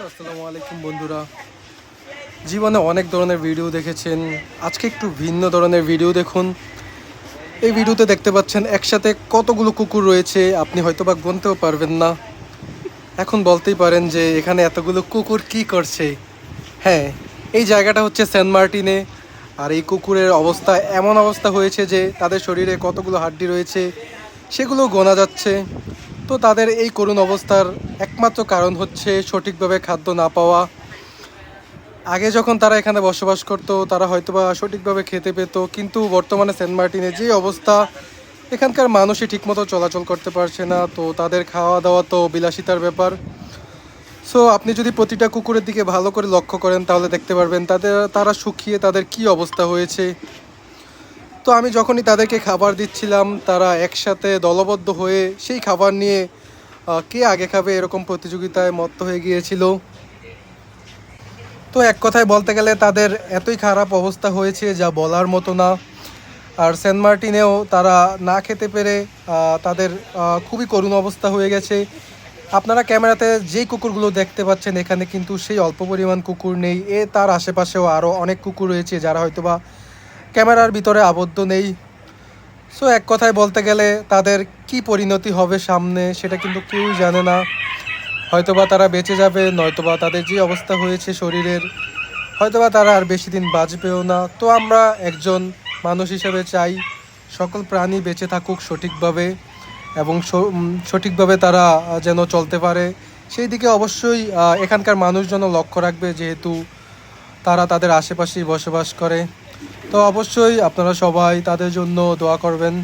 আসসালামু আলাইকুম বন্ধুরা। জীবনে অনেক ধরনের ভিডিও দেখেছেন, আজকে একটু ভিন্ন ধরনের ভিডিও দেখুন। এই ভিডিওতে দেখতে পাচ্ছেন একসাথে কতগুলো কুকুর রয়েছে, আপনি হয়তোবা গুনতেও পারবেন না। এখন বলতেই পারেন যে এখানে এতগুলো কুকুর কি করছে। হ্যাঁ, এই জায়গাটা হচ্ছে সেন্ট মার্টিনে। আর এই কুকুরের অবস্থা এমন অবস্থা হয়েছে যে তাদের শরীরে কতগুলো হাড্ডি রয়েছে সেগুলো গোনা যাচ্ছে। তো তাদের এই করুণ অবস্থার একমাত্র কারণ হচ্ছে সঠিকভাবে খাদ্য না পাওয়া। আগে যখন তারা এখানে বসবাস করত তারা হয়তোবা সঠিকভাবে খেতে পেত, কিন্তু বর্তমানে সেন্ট মার্টিনে যে অবস্থা, এখানকার মানুষই ঠিকমতো চলাচল করতে পারছে না। তো তাদের খাওয়া দাওয়া তো বিলাসিতার ব্যাপার। সো আপনি যদি প্রতিটা কুকুরের দিকে ভালো করে লক্ষ্য করেন তাহলে দেখতে পারবেন তারা শুকিয়ে তাদের কি অবস্থা হয়েছে। তো আমি যখনই তাদেরকে খাবার দিচ্ছিলাম তারা একসাথে দলবদ্ধ হয়ে সেই খাবার নিয়ে কে আগে খাবে এরকম প্রতিযোগিতায় মত্ত হয়ে গিয়েছিল। তো এক কথায় বলতে গেলে তাদের এতই খারাপ অবস্থা হয়েছে যা বলার মতো না। আর সেন্ট মার্টিনেও তারা না খেতে পেরে তাদের খুবই করুণ অবস্থা হয়ে গেছে। আপনারা ক্যামেরাতে যেই কুকুরগুলো দেখতে পাচ্ছেন এখানে কিন্তু সেই অল্প পরিমাণ কুকুর নেই, তার আশেপাশেও আরও অনেক কুকুর রয়েছে যারা হয়তোবা ক্যামেরার ভিতরে আবদ্ধ নেই। সো এক কথায় বলতে গেলে তাদের কি পরিণতি হবে সামনে সেটা কিন্তু কেউই জানে না। হয়তোবা তারা বেঁচে যাবে, নয়তোবা তাদের যে অবস্থা হয়েছে শরীরের, হয়তোবা তারা আর বেশি দিন বাঁচবেও না। তো আমরা একজন মানুষ হিসেবে চাই সকল প্রাণী বেঁচে থাকুক সঠিকভাবে, এবং সঠিকভাবে তারা যেন চলতে পারে সেই দিকে অবশ্যই এখানকার মানুষজন লক্ষ্য রাখবে, যেহেতু তারা তাদের আশেপাশেই বসবাস করে। তো অবশ্যই আপনারা সবাই তাদের জন্য দোয়া করবেন।